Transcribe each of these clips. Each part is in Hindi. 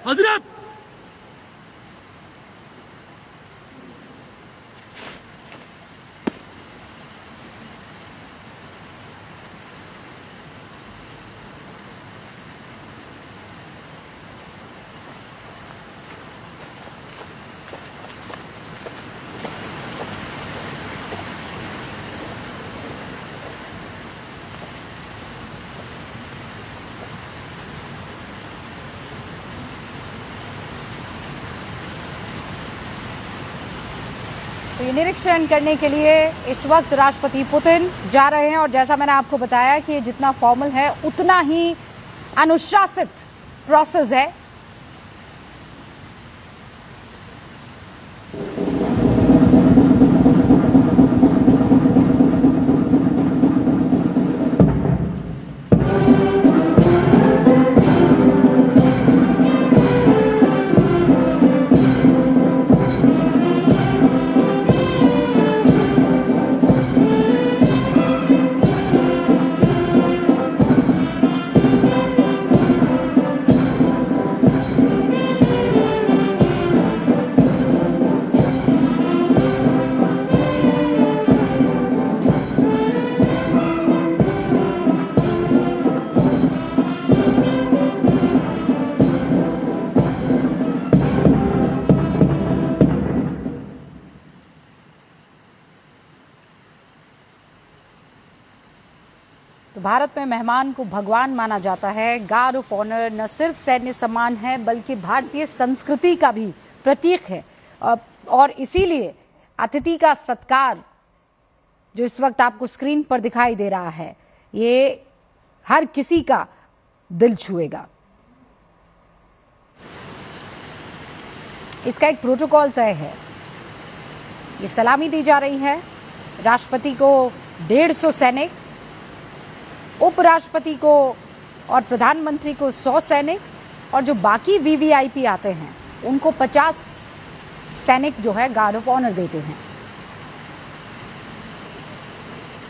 हजरत निरीक्षण करने के लिए इस वक्त राष्ट्रपति पुतिन जा रहे हैं और जैसा मैंने आपको बताया कि ये जितना फॉर्मल है उतना ही अनुशासित प्रोसेस है। तो भारत में मेहमान को भगवान माना जाता है। गार्ड ऑफ ऑनर न सिर्फ सैन्य सम्मान है बल्कि भारतीय संस्कृति का भी प्रतीक है और इसीलिए अतिथि का सत्कार जो इस वक्त आपको स्क्रीन पर दिखाई दे रहा है ये हर किसी का दिल छुएगा। इसका एक प्रोटोकॉल तय है। ये सलामी दी जा रही है राष्ट्रपति को 150 सैनिक, उपराष्ट्रपति को और प्रधानमंत्री को 100 सैनिक और जो बाकी वीवीआईपी आते हैं उनको 50 सैनिक जो है गार्ड ऑफ ऑनर देते हैं।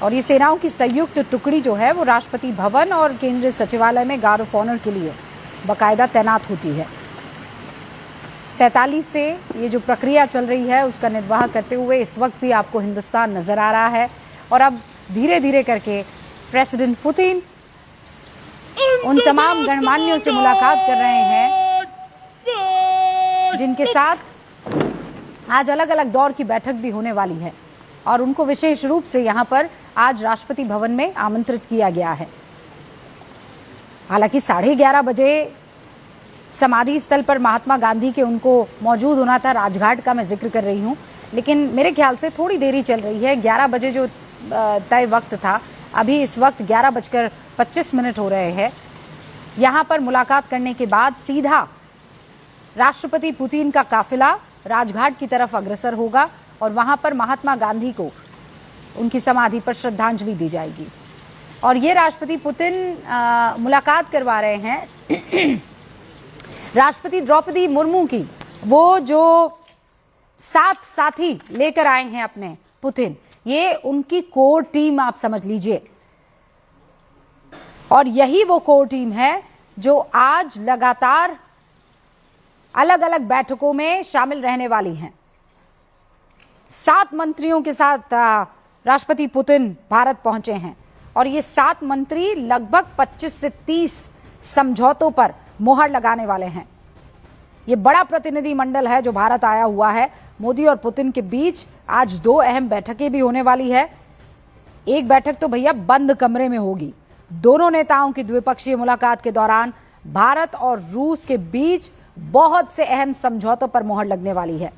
और ये सेनाओं की संयुक्त टुकड़ी जो है वो राष्ट्रपति भवन और केंद्रीय सचिवालय में गार्ड ऑफ ऑनर के लिए बाकायदा तैनात होती है। 47 से ये जो प्रक्रिया चल रही है उसका निर्वाह करते हुए इस वक्त भी आपको हिंदुस्तान नजर आ रहा है और अब धीरे धीरे करके प्रेसिडेंट पुतिन उन तमाम गणमान्यों से मुलाकात कर रहे हैं जिनके साथ आज अलग अलग दौर की बैठक भी होने वाली है और उनको विशेष रूप से यहां पर आज राष्ट्रपति भवन में आमंत्रित किया गया है। हालांकि 11:30 बजे समाधि स्थल पर महात्मा गांधी के उनको मौजूद होना था, राजघाट का मैं जिक्र कर रही हूं, लेकिन मेरे ख्याल से थोड़ी देरी चल रही है। 11 बजे जो तय वक्त था अभी इस वक्त 11:25 हो रहे हैं। यहां पर मुलाकात करने के बाद सीधा राष्ट्रपति पुतिन का काफिला राजघाट की तरफ अग्रसर होगा और वहां पर महात्मा गांधी को उनकी समाधि पर श्रद्धांजलि दी जाएगी। और ये राष्ट्रपति पुतिन मुलाकात करवा रहे हैं राष्ट्रपति द्रौपदी मुर्मू की, वो जो 7 साथी लेकर आए हैं अपने पुतिन, ये उनकी कोर टीम आप समझ लीजिए। और यही वो कोर टीम है जो आज लगातार अलग अलग बैठकों में शामिल रहने वाली हैं। 7 मंत्रियों के साथ राष्ट्रपति पुतिन भारत पहुंचे हैं और ये 7 मंत्री लगभग 25 से 30 समझौतों पर मोहर लगाने वाले हैं। ये बड़ा प्रतिनिधि मंडल है जो भारत आया हुआ है। मोदी और पुतिन के बीच आज 2 अहम बैठकें भी होने वाली है। एक बैठक तो भैया बंद कमरे में होगी। दोनों नेताओं की द्विपक्षीय मुलाकात के दौरान भारत और रूस के बीच बहुत से अहम समझौतों पर मोहर लगने वाली है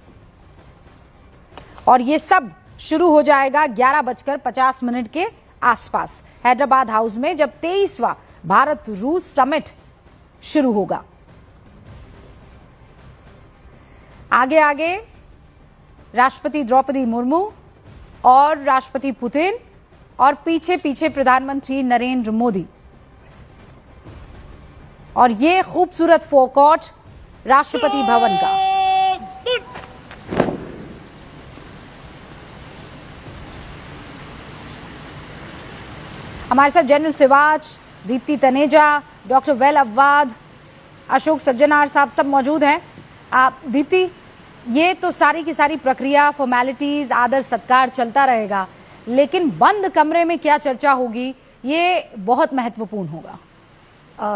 और ये सब शुरू हो जाएगा 11:50 के आसपास हैदराबाद हाउस में, जब 23वां भारत रूस समिट शुरू होगा। आगे आगे राष्ट्रपति द्रौपदी मुर्मू और राष्ट्रपति पुतिन और पीछे पीछे प्रधानमंत्री नरेंद्र मोदी। और ये खूबसूरत फोरकॉर्ट राष्ट्रपति भवन का। हमारे साथ जनरल सिवाच, दीप्ति तनेजा, डॉक्टर वेल अब्बाद, अशोक सज्जनार साहब सब मौजूद हैं। दीप्ति, ये तो सारी की सारी प्रक्रिया, फॉर्मेलिटीज, आदर सत्कार चलता रहेगा, लेकिन बंद कमरे में क्या चर्चा होगी ये बहुत महत्वपूर्ण होगा।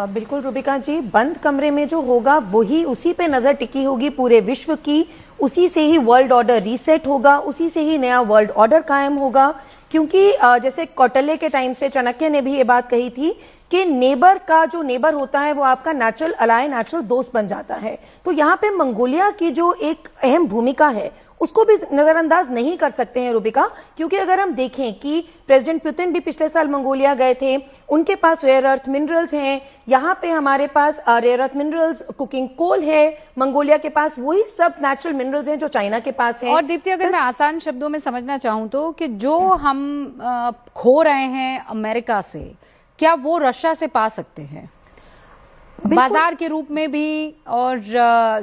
बिल्कुल रूबिका जी, बंद कमरे में जो होगा वही, उसी पे नजर टिकी होगी पूरे विश्व की, उसी से ही वर्ल्ड ऑर्डर रीसेट होगा, उसी से ही नया वर्ल्ड ऑर्डर कायम होगा। क्योंकि जैसे कौटिल्य के टाइम से चाणक्य ने भी ये बात कही थी कि नेबर का जो नेबर होता है वो आपका नेचुरल अलाय, नेचुरल दोस्त बन जाता है। तो यहाँ पे मंगोलिया की जो एक अहम भूमिका है उसको भी नजरअंदाज नहीं कर सकते हैं रूबिका। क्योंकि अगर हम देखें कि प्रेसिडेंट पुतिन भी पिछले साल मंगोलिया गए थे, उनके पास रेयर अर्थ मिनरल्स हैं, यहाँ पे हमारे पास rare earth minerals, cooking coal है, मंगोलिया के पास वही सब नेचुरल मिनरल्स हैं जो चाइना के पास है। और दीप्ति, अगर मैं आसान शब्दों में समझना चाहूं तो कि जो हम खो रहे हैं अमेरिका से, क्या वो रशिया से पा सकते हैं, बाजार के रूप में भी और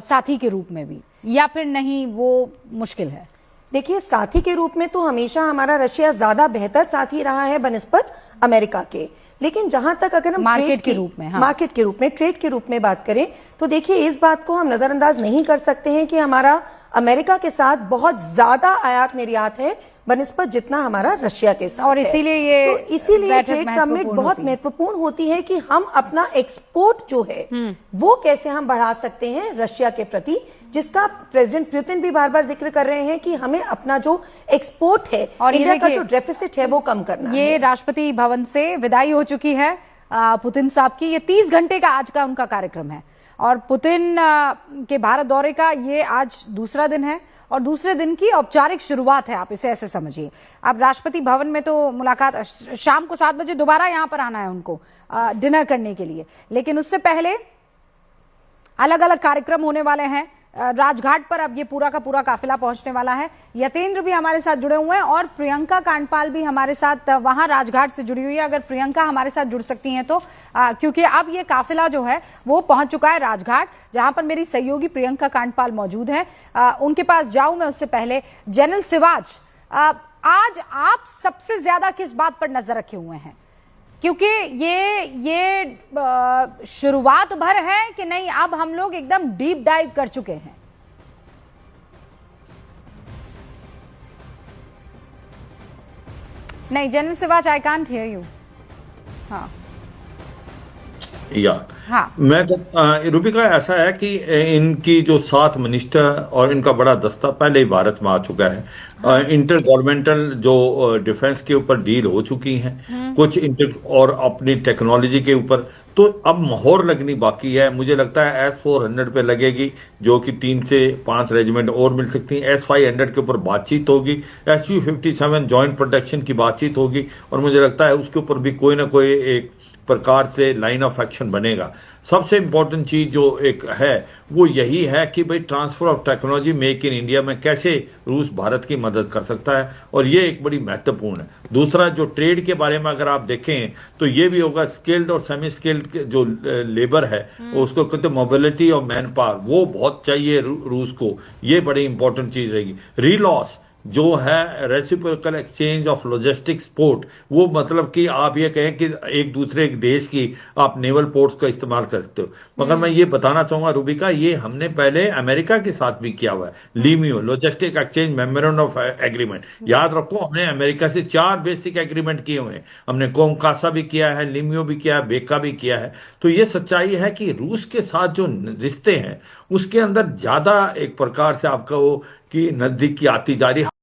साथी के रूप में भी, या फिर नहीं वो मुश्किल है? देखिए, साथी के रूप में तो हमेशा हमारा रशिया ज्यादा बेहतर साथी रहा है बनिस्बत अमेरिका के। लेकिन जहां तक अगर हम मार्केट के रूप में, मार्केट के रूप में, ट्रेड के रूप में बात करें तो देखिए इस बात को हम नजरअंदाज नहीं कर सकते हैं कि हमारा अमेरिका के साथ बहुत ज्यादा आयात निर्यात है बनिस्बत जितना हमारा रशिया के साथ। और इसीलिए ट्रेड समिट बहुत महत्वपूर्ण होती है कि हम अपना एक्सपोर्ट जो है वो कैसे हम बढ़ा सकते हैं रशिया के प्रति, जिसका प्रेसिडेंट पुतिन भी बार बार जिक्र कर रहे हैं कि हमें अपना जो एक्सपोर्ट है और इंडिया का जो डेफिसिट है वो कम करना है। ये राष्ट्रपति भवन से विदाई हो चुकी है पुतिन साहब की। ये 30 घंटे का आज का उनका कार्यक्रम है और पुतिन के भारत दौरे का ये आज दूसरा दिन है और दूसरे दिन की औपचारिक शुरुआत है, आप इसे ऐसे समझिए। अब राष्ट्रपति भवन में तो मुलाकात, शाम को 7 बजे दोबारा यहां पर आना है उनको डिनर करने के लिए, लेकिन उससे पहले अलग अलग कार्यक्रम होने वाले हैं। राजघाट पर अब ये पूरा का पूरा काफिला पहुंचने वाला है। यतेंद्र भी हमारे साथ जुड़े हुए हैं और प्रियंका कांडपाल भी हमारे साथ वहां राजघाट से जुड़ी हुई है। अगर प्रियंका हमारे साथ जुड़ सकती हैं तो, क्योंकि अब ये काफिला जो है वो पहुंच चुका है राजघाट, जहां पर मेरी सहयोगी प्रियंका कांडपाल मौजूद है। उनके पास जाऊं मैं उससे पहले, जनरल सिवाच, आज आप सबसे ज्यादा किस बात पर नजर रखे हुए हैं? क्योंकि ये शुरुआत भर है कि नहीं, अब हम लोग एकदम डीप डाइव कर चुके हैं? नहीं, general Siwach, I can't hear you. हाँ मैं रूबिका, ऐसा है कि इनकी जो 7 मिनिस्टर और इनका बड़ा दस्ता पहले ही भारत में आ चुका है। इंटर गवर्नमेंटल जो डिफेंस के ऊपर डील हो चुकी हैं, कुछ इंटर और अपनी टेक्नोलॉजी के ऊपर। तो अब मोहर लगनी बाकी है। मुझे लगता है S-400 पे लगेगी, जो कि 3 से 5 रेजिमेंट और मिल सकती हैं। S-500 के ऊपर बातचीत होगी, Su-57 जॉइंट प्रोटेक्शन की बातचीत होगी और मुझे लगता है उसके ऊपर भी कोई ना कोई एक प्रकार से लाइन ऑफ एक्शन बनेगा। सबसे इंपॉर्टेंट चीज जो एक है वो यही है कि भाई transfer of technology, make in India में कैसे रूस भारत की मदद कर सकता है, और ये एक बड़ी महत्वपूर्ण है। दूसरा, जो ट्रेड के बारे में अगर आप देखें तो ये भी होगा, स्किल्ड और सेमी स्किल्ड जो लेबर है उसको कहते हैं मोबिलिटी और मैन पावर, वो बहुत चाहिए रूस को। ये बड़ी इंपॉर्टेंट चीज रहेगी। रीलॉस जो है, reciprocal exchange of logistic port, वो मतलब कि आप ये कहें कि एक दूसरे देश की आप नेवल पोर्ट्स का इस्तेमाल कर सकते हो। मगर मैं ये बताना चाहूंगा रूबिका, ये हमने पहले अमेरिका के साथ भी किया हुआ है। LEMOA, logistic exchange memorandum of agreement, याद रखो हमने अमेरिका से 4 बेसिक एग्रीमेंट किए हुए हैं। हमने कोंकासा भी किया है, लीमियो भी किया है, बेका भी किया है। तो ये सच्चाई है कि रूस के साथ जो रिश्ते हैं उसके अंदर ज्यादा एक प्रकार से आपका वो कि नजदीकी आती जा रही